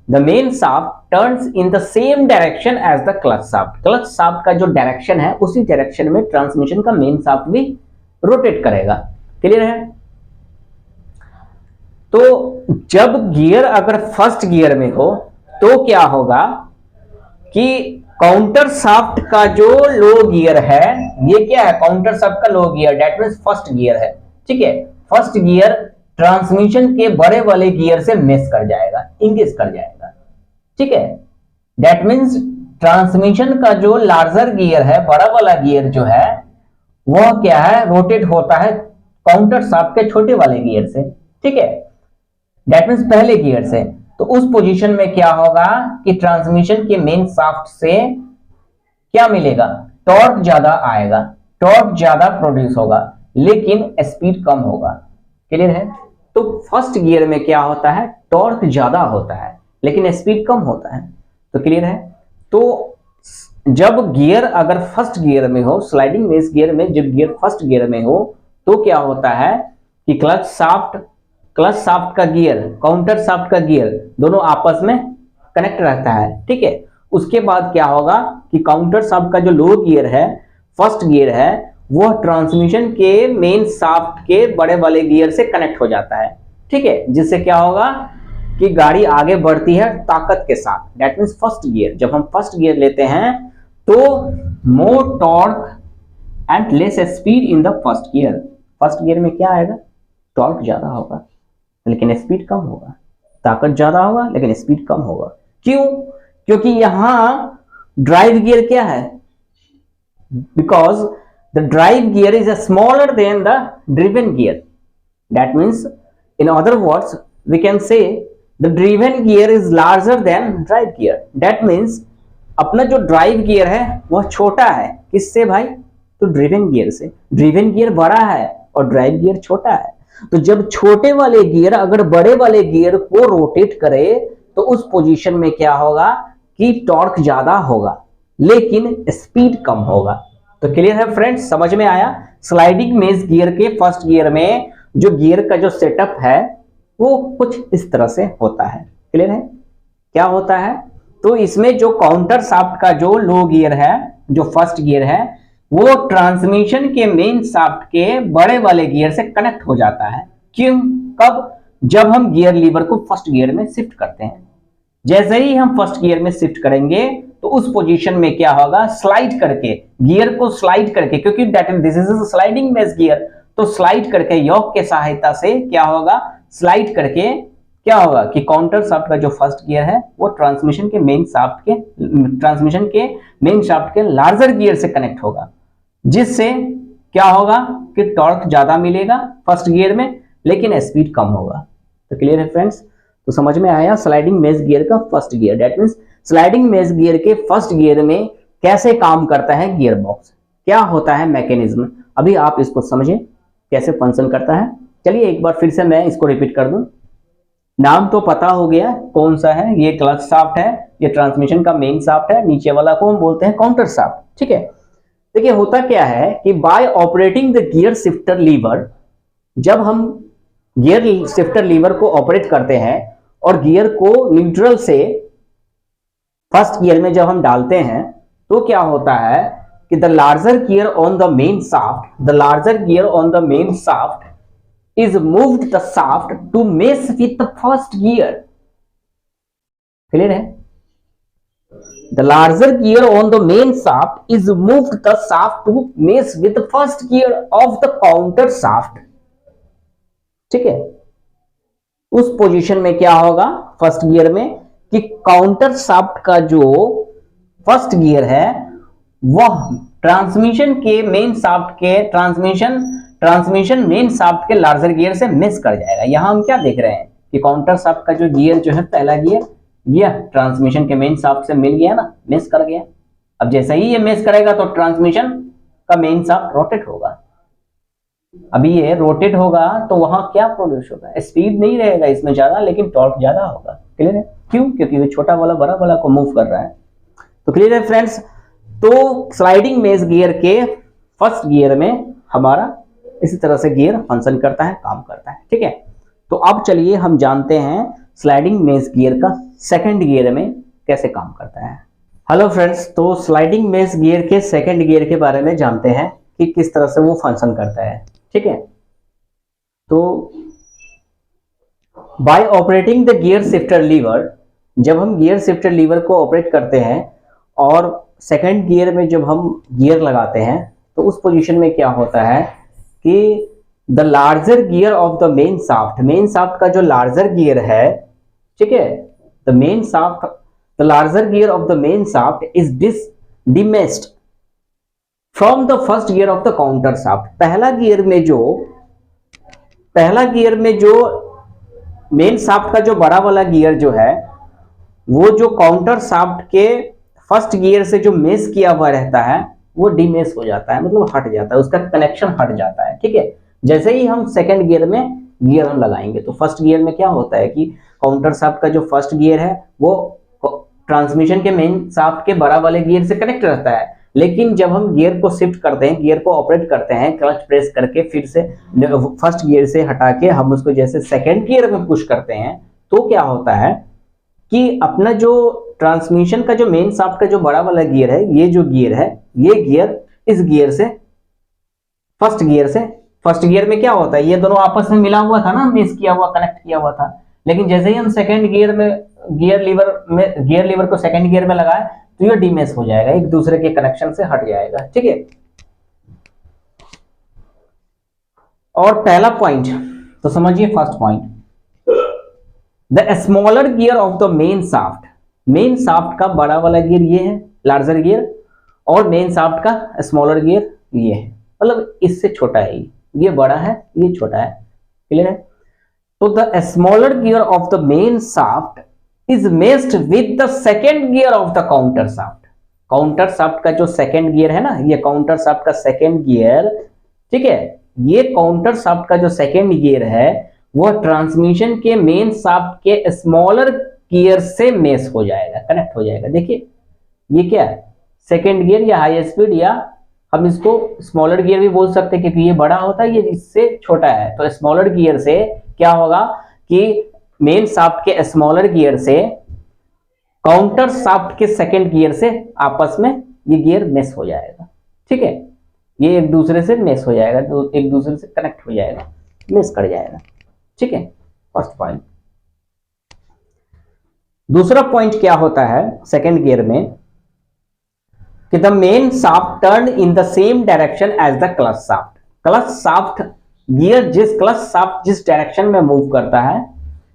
The main shaft turns in the same direction as the clutch shaft. Clutch shaft का जो डायरेक्शन है उसी डायरेक्शन में ट्रांसमिशन का मेन शाफ्ट भी रोटेट करेगा, क्लियर है। तो जब गियर अगर फर्स्ट गियर में हो तो क्या होगा कि काउंटर शाफ्ट का जो लो गियर है, ये क्या है, काउंटर शाफ्ट का लो gear, that means first gear है, ठीक है। फर्स्ट गियर ट्रांसमिशन के बड़े वाले गियर से मेस कर जाएगा, इंगेज कर जाएगा, ठीक है। दैट मींस ट्रांसमिशन का जो लार्जर गियर है, बड़ा वाला गियर जो है वह क्या है, रोटेट होता है काउंटर शाफ्ट के छोटे वाले गियर से, ठीक है, दैट मींस पहले गियर से। तो उस पोजीशन में क्या होगा कि ट्रांसमिशन के मेन शाफ्ट से क्या मिलेगा, टॉर्क ज्यादा आएगा, टॉर्क ज्यादा प्रोड्यूस होगा, लेकिन स्पीड कम होगा, क्लियर है। तो फर्स्ट गियर में क्या होता है, टॉर्क ज्यादा होता है लेकिन स्पीड कम होता है, तो क्लियर है। तो जब गियर अगर फर्स्ट गियर में हो, स्लाइडिंग मेश गियर में जब गियर फर्स्ट गियर में हो, तो क्या होता है कि क्लच शाफ्ट का गियर, काउंटर शाफ्ट का गियर दोनों आपस में कनेक्ट रहता है, ठीक है। उसके बाद क्या होगा कि काउंटर शाफ्ट का जो लो गियर है, फर्स्ट गियर है, वह ट्रांसमिशन के मेन शाफ्ट के बड़े वाले गियर से कनेक्ट हो जाता है, ठीक है, जिससे क्या होगा कि गाड़ी आगे बढ़ती है ताकत के साथ, दैट मींस फर्स्ट गियर। जब हम फर्स्ट गियर लेते हैं तो more torque and less speed in the first gear. First gear में क्या आएगा, टॉर्क ज्यादा होगा लेकिन स्पीड कम होगा, ताकत ज्यादा होगा लेकिन स्पीड कम होगा। क्यों, क्योंकि यहां ड्राइव गियर क्या है, because the drive gear is smaller than the driven gear, that means in other words we can say the driven gear is larger than drive gear. That means अपना जो ड्राइव गियर है वह छोटा है, किससे भाई, तो ड्रिवन गियर से। ड्रिवन गियर बड़ा है और ड्राइव गियर छोटा है। तो जब छोटे वाले गियर अगर बड़े वाले गियर को रोटेट करे तो उस पोजीशन में क्या होगा कि टॉर्क ज्यादा होगा लेकिन स्पीड कम होगा। तो क्लियर है फ्रेंड्स, समझ में आया। स्लाइडिंग मेज गियर के फर्स्ट गियर में जो गियर का जो सेटअप है वो कुछ इस तरह से होता है। क्लियर है, क्या होता है? तो इसमें जो काउंटर शाफ्ट का जो लो गियर है, जो फर्स्ट गियर है, वो ट्रांसमिशन के मेन शाफ्ट के बड़े वाले गियर से कनेक्ट हो जाता है। क्यों? कब? जब हम गियर लीवर को फर्स्ट गियर में शिफ्ट करते हैं। जैसे ही हम फर्स्ट गियर में शिफ्ट करेंगे तो उस पोजीशन में क्या होगा, स्लाइड करके गियर को स्लाइड करके, क्योंकि दिस इज स्लाइडिंग मेज गियर, तो स्लाइड करके योक के सहायता से क्या होगा, स्लाइड करके क्या होगा कि काउंटर शाफ्ट का जो फर्स्ट गियर है वो ट्रांसमिशन के मेन शाफ्ट के लार्जर गियर से कनेक्ट होगा, जिससे क्या होगा कि टॉर्क ज्यादा मिलेगा फर्स्ट गियर में लेकिन स्पीड कम होगा। तो क्लियर है फ्रेंड्स, तो समझ में आया स्लाइडिंग मेज गियर का first gear. That means sliding मेज गियर के फर्स्ट गियर में कैसे काम करता है गियर बॉक्स, क्या होता है मैकेनिज्म, अभी आप इसको समझें कैसे फंक्शन करता है। चलिए एक बार फिर से मैं इसको रिपीट कर दूं। नाम तो पता हो गया कौन सा है, ये क्लच शाफ्ट है, ये ट्रांसमिशन का मेन शाफ्ट है, नीचे वाला को हम बोलते हैं काउंटर शाफ्ट। ठीक है, देखिए होता क्या है कि by operating the gear shifter lever, जब हम गियर शिफ्टर लीवर को ऑपरेट करते हैं और गियर को न्यूट्रल से फर्स्ट गियर में जब हम डालते हैं तो क्या होता है कि the larger gear on the main shaft is moved the shaft to mess with the first gear. Clear है? The larger gear on the main shaft is moved the shaft to mess with the first gear of the counter shaft. ठीक है, उस पोजीशन में क्या होगा फर्स्ट गियर में कि काउंटर शाफ्ट का जो फर्स्ट गियर है वह ट्रांसमिशन के मेन शाफ्ट के ट्रांसमिशन मेन शाफ्ट के लार्जर गियर से मिस कर जाएगा। यहां हम क्या देख रहे हैं कि काउंटर शाफ्ट का जो गियर जो है पहला गियर, यह ट्रांसमिशन के मेन शाफ्ट से मिल गया ना, मिस कर गया। अब जैसे ही ये मिस करेगा तो ट्रांसमिशन का मेन शाफ्ट रोटेट होगा। अभी ये रोटेट होगा तो वहां क्या प्रोड्यूस होगा, स्पीड नहीं रहेगा इसमें ज्यादा लेकिन टॉर्क ज्यादा होगा। क्लियर है? क्यों? क्योंकि वो छोटा वाला बड़ा वाला को मूव कर रहा है। तो क्लियर है फ्रेंड्स, तो स्लाइडिंग मेज गियर के फर्स्ट गियर में हमारा इसी तरह से गियर फंक्शन करता है, काम करता है। ठीक है, तो अब चलिए हम जानते हैं स्लाइडिंग मेज गियर का सेकंड गियर में कैसे काम करता है। हेलो फ्रेंड्स, तो स्लाइडिंग मेज गियर के सेकंड गियर के बारे में जानते हैं कि किस तरह से वो फंक्शन करता है। ठीक है, तो by operating the gear shifter lever, जब हम गियर शिफ्टर लीवर को ऑपरेट करते हैं और सेकंड गियर में जब हम गियर लगाते हैं तो उस पोजीशन में क्या होता है कि the larger gear of the main shaft का जो लार्जर गियर है, ठीक है, the larger gear of the main shaft is demeshed from the first gear of the counter shaft. पहला गियर में जो मेन शाफ्ट का जो बड़ा वाला गियर जो है वो जो काउंटर शाफ्ट के फर्स्ट गियर से जो मेस किया हुआ रहता है वो डिमेस हो जाता है, मतलब हट जाता है, उसका कनेक्शन हट जाता है। ठीक है, जैसे ही हम सेकंड गियर में गियर हम लगाएंगे तो फर्स्ट गियर में क्या होता है कि काउंटर शाफ्ट का जो फर्स्ट गियर है वो ट्रांसमिशन के मेन शाफ्ट के बड़ा वाले गियर से कनेक्ट रहता है, लेकिन जब हम गियर को शिफ्ट करते हैं, गियर को ऑपरेट करते हैं, क्लच प्रेस करके फिर से फर्स्ट गियर से हटा के हम उसको जैसे सेकंड गियर में पुश करते हैं तो क्या होता है कि अपना जो ट्रांसमिशन का जो मेन शाफ्ट का जो बड़ा वाला गियर है, ये जो गियर है, ये गियर इस गियर से फर्स्ट गियर में क्या होता है, ये दोनों आपस में मिला हुआ था ना, मिस किया हुआ, कनेक्ट किया हुआ था, लेकिन जैसे ही हम सेकंड गियर में गियर लीवर को सेकंड गियर में लगाए तो ये डिमेस हो जाएगा, एक दूसरे के कनेक्शन से हट जाएगा। ठीक है, और पहला पॉइंट तो समझिए, first point, the smaller gear of the main shaft का बड़ा वाला गियर ये है, लार्जर गियर, और मेन शाफ्ट का स्मॉलर गियर ये है, मतलब इससे छोटा है, ये बड़ा है, ये छोटा है। क्लियर है? तो the smaller gear of the main shaft is messed with the second gear of the counter shaft का जो सेकेंड गियर है ना, ये काउंटर शाफ्ट का सेकेंड गियर, ठीक है, ये काउंटर शाफ्ट का जो सेकेंड गियर है वह ट्रांसमिशन के मेन शाफ्ट के स्मॉलर गियर से मेश हो जाएगा, कनेक्ट हो जाएगा। देखिए ये क्या है, सेकेंड गियर या हाई स्पीड, या हम इसको स्मॉलर गियर भी बोल सकते हैं क्योंकि ये बड़ा होता है, ये इससे छोटा है। तो स्मॉलर गियर से क्या होगा कि मेन शाफ्ट के स्मॉलर गियर से काउंटर शाफ्ट के सेकेंड गियर से आपस में ये गियर मेश हो जाएगा। ठीक है, ये एक दूसरे से मेश हो जाएगा, तो एक दूसरे से कनेक्ट हो जाएगा, मेश कर जाएगा। ठीक है, फर्स्ट पॉइंट। दूसरा पॉइंट क्या होता है सेकेंड गियर में कि the main shaft turn in the same direction as the clutch shaft. Clutch shaft gear clutch shaft जिस डायरेक्शन में मूव करता है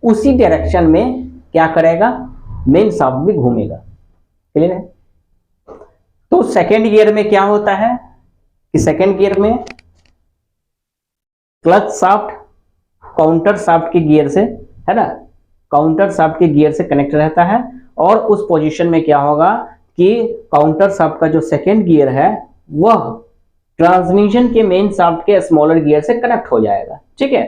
उसी डायरेक्शन में क्या करेगा, मेन शाफ्ट भी घूमेगा। क्लियर है? तो सेकेंड गियर में क्या होता है कि सेकेंड गियर में क्लच शाफ्ट काउंटर शाफ्ट के गियर से, है ना, काउंटर शाफ्ट के गियर से कनेक्ट रहता है, और उस पोजीशन में क्या होगा कि काउंटर शाफ्ट का जो सेकेंड गियर है वह ट्रांसमिशन के मेन शाफ्ट के स्मॉलर गियर से कनेक्ट हो जाएगा। ठीक है,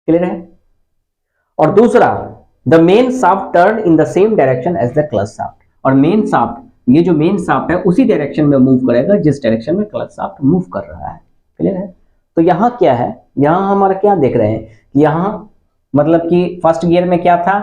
क्लियर है? और दूसरा, the main shaft turn in the same direction as the clutch shaft, और मेन शाफ्ट, ये जो मेन शाफ्ट है उसी डायरेक्शन में मूव करेगा जिस डायरेक्शन में क्लच शाफ्ट मूव कर रहा है। क्लियर है? तो यहां क्या है, यहां हमारा क्या देख रहे हैं, यहां मतलब कि फर्स्ट गियर में क्या था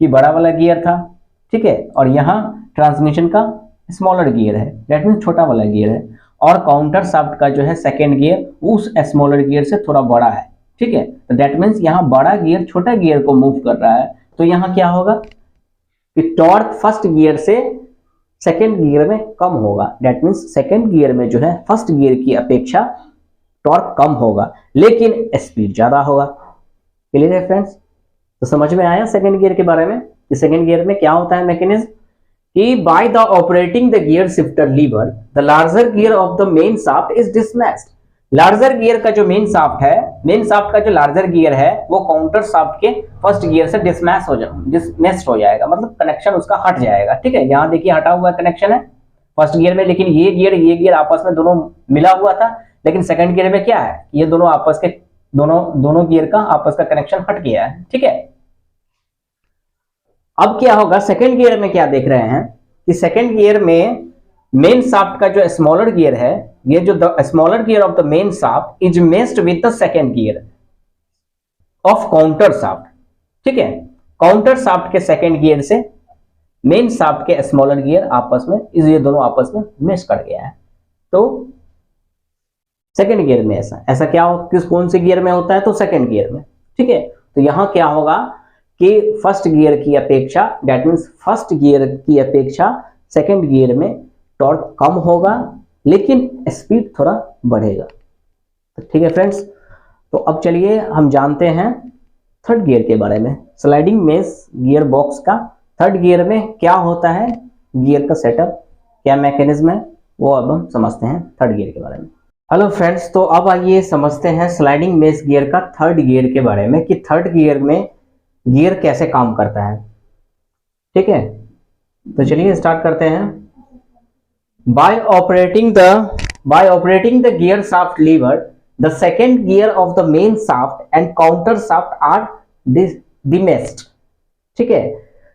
कि बड़ा वाला गियर था, ठीक है, और यहाँ ट्रांसमिशन का स्मॉलर गियर है, दैट मीन छोटा वाला गियर है, और काउंटर शाफ्ट का जो है सेकेंड गियर उस स्मॉलर गियर से थोड़ा बड़ा है। ठीक है, तो दैट मीन्स यहाँ बड़ा गियर छोटा गियर को मूव कर रहा है, तो यहाँ क्या होगा कि टॉर्क फर्स्ट गियर से सेकेंड गियर में कम होगा। दैट मीन्स सेकेंड गियर में जो है फर्स्ट गियर की अपेक्षा टॉर्क कम होगा लेकिन स्पीड ज्यादा होगा। क्लियर है फ्रेंड्स? तो समझ में आया सेकेंड गियर के बारे में कि सेकेंड गियर में क्या होता है मैकेनिज्म कि by the operating the gear shifter lever the larger gear of the main shaft is dismeshed. Larger gear का जो मेन शाफ्ट है, मेन शाफ्ट का जो लार्जर गियर है वो काउंटर शाफ्ट के फर्स्ट गियर से डिसमेस्ड हो जाएगा, मतलब कनेक्शन उसका हट जाएगा। ठीक है, यहाँ देखिए हटा हुआ कनेक्शन है फर्स्ट गियर में, लेकिन ये गियर आपस में दोनों मिला हुआ था, लेकिन सेकंड गियर में क्या है, ये दोनों आपस के दोनों गियर का आपस का कनेक्शन हट गया है। ठीक है, अब क्या होगा सेकंड गियर में, क्या देख रहे हैं कि सेकंड गियर में मेन शाफ्ट का जो स्मॉलर गियर है, ये जो the smaller gear of the main shaft is messed with the second gear of counter shaft. ठीक है, काउंटर शाफ्ट के सेकंड गियर से मेन शाफ्ट के स्मॉलर गियर आपस में ये दोनों आपस में मेश कर गया है। तो सेकंड गियर में ऐसा क्या हो, कौन से गियर में होता है, तो सेकंड गियर में। ठीक है, तो यहां क्या होगा कि फर्स्ट गियर की अपेक्षा, दैट मीन्स फर्स्ट गियर की अपेक्षा सेकंड गियर में टॉर्क कम होगा लेकिन स्पीड थोड़ा बढ़ेगा। तो ठीक है फ्रेंड्स, तो अब चलिए हम जानते हैं थर्ड गियर के बारे में। स्लाइडिंग मेश गियर बॉक्स का थर्ड गियर में क्या होता है, गियर का सेटअप क्या मैकेनिज्म है, वो अब हम समझते हैं थर्ड गियर के बारे में। हेलो फ्रेंड्स, तो अब आइए समझते हैं स्लाइडिंग मेश गियर का थर्ड गियर के बारे में कि थर्ड गियर में गियर कैसे काम करता है। ठीक है, तो चलिए स्टार्ट करते हैं। By operating the gear shaft lever the second gear of the main shaft and counter shaft are demeshed. ठीक है,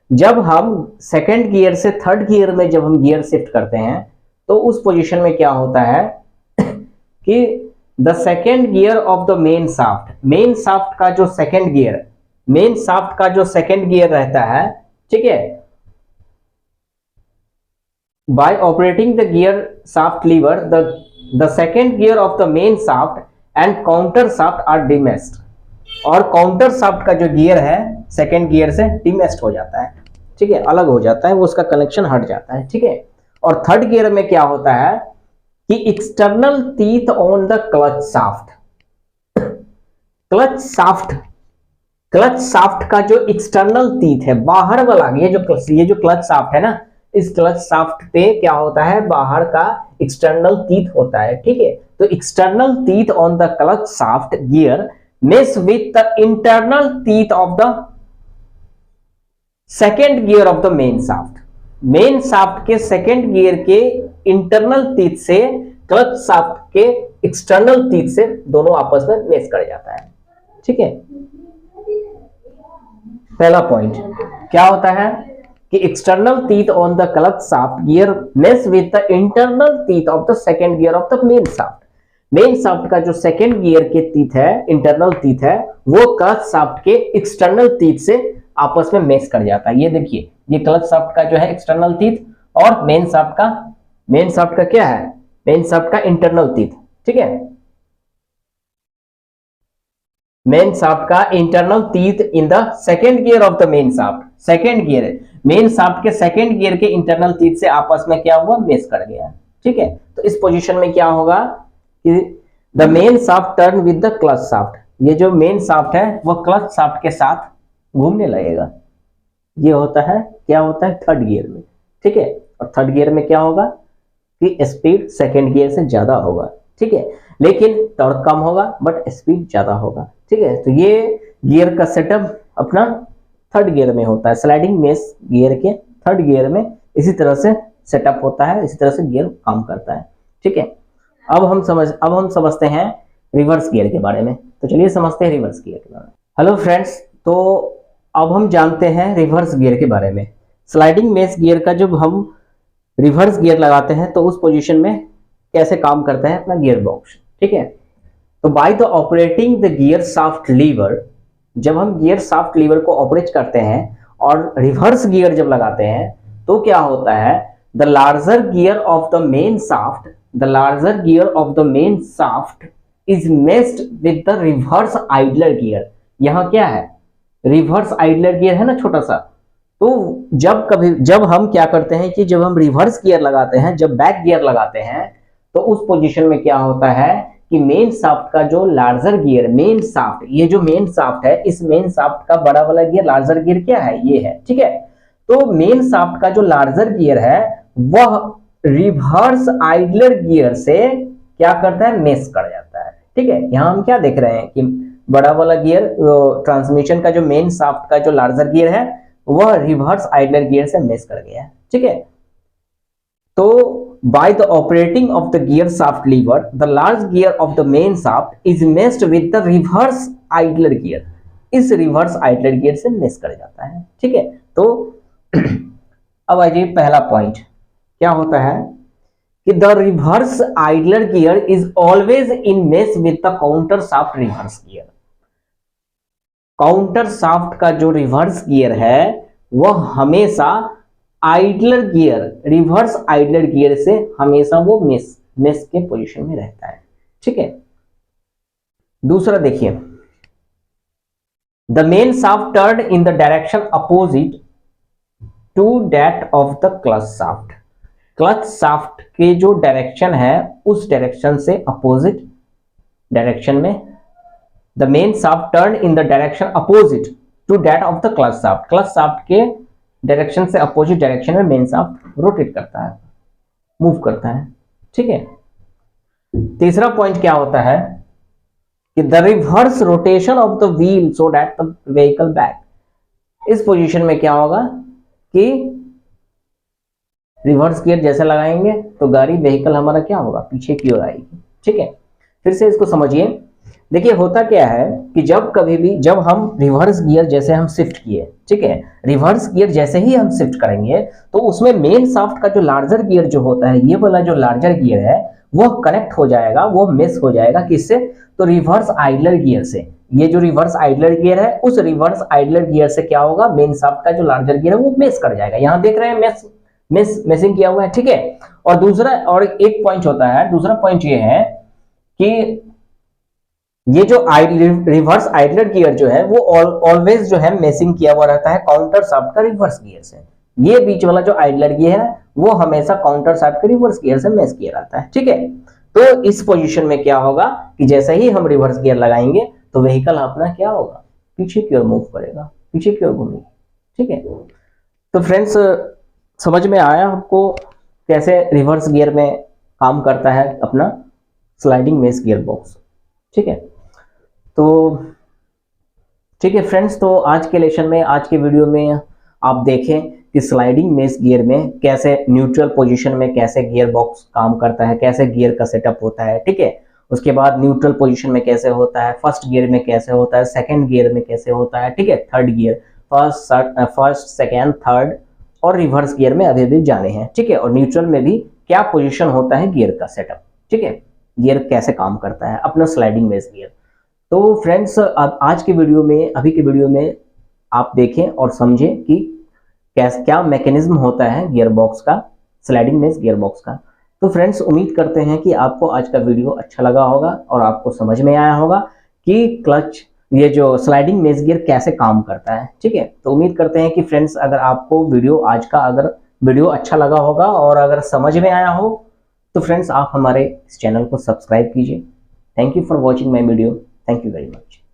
जब हम सेकेंड गियर से थर्ड गियर में जब हम गियर शिफ्ट करते हैं तो उस पोजीशन में क्या होता है कि the second gear of the main shaft का जो सेकेंड गियर, मेन शाफ्ट का जो सेकेंड गियर रहता है, ठीक है, by operating the gear shaft lever the second gear of the main shaft and counter shaft are demeshed, और काउंटर शाफ्ट का जो गियर है सेकेंड गियर से डिमेस्ड हो जाता है। ठीक है, अलग हो जाता है, वो उसका कनेक्शन हट जाता है। ठीक है, और थर्ड गियर में क्या होता है कि external teeth on the clutch shaft का जो एक्सटर्नल टीथ है, बाहर वाला, ये जो क्लच शाफ्ट है ना, इस क्लच शाफ्ट पे क्या होता है, बाहर का एक्सटर्नल टीथ होता है। ठीक है, तो external teeth on the clutch shaft gear mesh with the internal teeth of the second gear of the main shaft के सेकेंड गियर के इंटरनल टीथ से क्लच शाफ्ट के एक्सटर्नल टीथ से दोनों आपस में मेश कर जाता है। ठीक है, पहला पॉइंट क्या होता है कि external teeth on the clutch shaft gear mesh with the internal teeth of the second gear of the main shaft. Main shaft का जो सेकंड गियर के टीथ है, इंटरनल टीथ है, वो क्लच शाफ्ट के एक्सटर्नल टीथ से आपस में मेश कर जाता है। ये देखिए, ये क्लच शाफ्ट का जो है एक्सटर्नल टीथ और मेन शाफ्ट का क्या है, मेन शाफ्ट का इंटरनल टीथ। ठीक है, मेन शाफ्ट का internal teeth in the second gear of the main shaft. Second gear, main shaft के सेकेंड गियर के इंटरनल टीथ से आपस में क्या हुआ, मेश कर गया। ठीक है, तो इस पोजीशन में क्या होगा कि the main shaft turn with the clutch shaft. ये जो मेन शाफ्ट है वह क्लच शाफ्ट के साथ घूमने लगेगा। ये होता है, क्या होता है, थर्ड गियर में। ठीक है, और थर्ड गियर में क्या होगा कि स्पीड सेकेंड गियर से ज्यादा होगा। ठीक है, लेकिन टॉर्क कम होगा बट स्पीड ज्यादा होगा। ठीक है, तो ये गियर का सेटअप अपना थर्ड गियर में होता है। स्लाइडिंग मेश गियर के थर्ड गियर में इसी तरह से सेटअप होता है, इसी तरह से गियर काम करता है। ठीक है, अब हम समझते हैं रिवर्स गियर के बारे में। तो चलिए समझते हैं रिवर्स गियर के बारे में। हेलो फ्रेंड्स, तो अब हम जानते हैं रिवर्स गियर के बारे में। स्लाइडिंग मेश गियर का जब हम रिवर्स गियर लगाते हैं तो उस पोजीशन में कैसे काम करता है अपना गियर बॉक्स। ठीक है, तो by the operating the gear shaft lever, जब हम गियर शाफ्ट लीवर को ऑपरेट करते हैं और रिवर्स गियर जब लगाते हैं तो क्या होता है, the larger gear of the main shaft, the larger gear of the main shaft is messed with the reverse idler gear. यहां क्या है, रिवर्स आइडलर गियर है ना छोटा सा। तो जब हम क्या करते हैं कि जब हम रिवर्स गियर लगाते हैं, जब बैक गियर लगाते हैं, तो उस पोजीशन में क्या होता है कि मेन शाफ्ट का जो लार्जर गियर, मेन शाफ्ट, ये जो मेन शाफ्ट है, इस मेन शाफ्ट का बड़ा वाला गियर, लार्जर गियर क्या है, ये है। ठीक है, तो मेन शाफ्ट का जो लार्जर गियर है वह रिवर्स आइडलर गियर से क्या करता है, मेश कर जाता है। ठीक है, यहां हम क्या देख रहे हैं कि बड़ा वाला गियर, ट्रांसमिशन का जो मेन शाफ्ट का जो लार्जर गियर है वह रिवर्स आइडलर गियर से मेश कर गया है। ठीक है, तो by the operating of the gear shaft lever, the large gear of the main shaft is meshed with the reverse idler gear। इस reverse idler gear से मेश कर जाता है। ठीक है, तो अब आइए पहला पॉइंट क्या होता है कि the reverse idler gear is always in mesh with the counter shaft reverse gear। Counter shaft का जो रिवर्स गियर है वह हमेशा idler gear, reverse idler gear से हमेशा वो मेश के पोजीशन में रहता है। ठीक है, दूसरा देखिए, the main shaft turn in the direction opposite to that of the clutch shaft. Clutch shaft के जो डायरेक्शन है उस डायरेक्शन से अपोजिट डायरेक्शन में the main shaft turn in the direction opposite to that of the clutch shaft. Clutch shaft के डायरेक्शन से अपोजिट डायरेक्शन में मेन शाफ्ट रोटेट करता है, मूव करता है। ठीक है, तीसरा पॉइंट क्या होता है कि the reverse rotation of the wheel so that the vehicle back. इस पोजीशन में क्या होगा कि रिवर्स गियर जैसे लगाएंगे तो गाड़ी, व्हीकल हमारा क्या होगा, पीछे की ओर आएगी। ठीक है, फिर से इसको समझिए। देखिए होता क्या है कि जब हम रिवर्स गियर जैसे हम शिफ्ट किए, ठीक है, रिवर्स गियर जैसे ही हम शिफ्ट करेंगे तो उसमें मेन शाफ्ट का जो लार्जर गियर जो होता है, ये वाला जो लार्जर गियर है वो कनेक्ट हो जाएगा, वो मेश हो जाएगा किससे, तो रिवर्स आइडलर गियर से। ये जो रिवर्स आइडलर गियर है उस रिवर्स आइडलर गियर से क्या होगा, मेन शाफ्ट का जो लार्जर गियर है वो मेश कर जाएगा। यहां देख रहे हैं मेशिंग किया हुआ है। ठीक है, और एक पॉइंट होता है, दूसरा पॉइंट ये है कि ये जो रिवर्स आइडलर गियर जो है वो ऑलवेज जो है मेशिंग किया हुआ रहता है काउंटर शाफ्ट का रिवर्स गियर से। ये बीच वाला जो आइडलर गियर है वो हमेशा काउंटर शाफ्ट के रिवर्स गियर से मेश किया रहता है। ठीक है, तो इस पोजीशन में क्या होगा कि जैसे ही हम रिवर्स गियर लगाएंगे तो व्हीकल अपना क्या होगा, पीछे की ओर मूव करेगा, पीछे की ओर घूमेगी। ठीक है, तो फ्रेंड्स समझ में आया आपको कैसे रिवर्स गियर में काम करता है अपना स्लाइडिंग मेश गियर बॉक्स। ठीक है, तो ठीक है फ्रेंड्स, तो आज के लेसन में, आज के वीडियो में आप देखें कि स्लाइडिंग मेश गियर में कैसे न्यूट्रल पोजीशन में कैसे गियर बॉक्स काम करता है, कैसे गियर का सेटअप होता है, ठीक है। उसके बाद न्यूट्रल पोजीशन में कैसे होता है, फर्स्ट गियर में कैसे होता है, सेकंड गियर में कैसे होता है, ठीक है, third gear, first second third और रिवर्स गियर में अभी भी जाने हैं, ठीक है। और न्यूट्रल में भी क्या पोजीशन होता है गियर का सेटअप, ठीक है, गियर कैसे काम करता है अपना स्लाइडिंग मेश गियर। तो फ्रेंड्स आज के वीडियो में, अभी के वीडियो में आप देखें और समझें कि क्या मैकेनिज्म होता है गियर बॉक्स का, स्लाइडिंग मेश गियर बॉक्स का। तो फ्रेंड्स उम्मीद करते हैं कि आपको आज का वीडियो अच्छा लगा होगा और आपको समझ में आया होगा कि क्लच, ये जो स्लाइडिंग मेश गियर कैसे काम करता है, ठीक है। तो उम्मीद करते हैं कि फ्रेंड्स अगर आपको वीडियो आज का अगर वीडियो अच्छा लगा होगा और अगर समझ में आया हो तो फ्रेंड्स आप हमारे इस चैनल को सब्सक्राइब कीजिए। Thank you for watching my video. Thank you very much.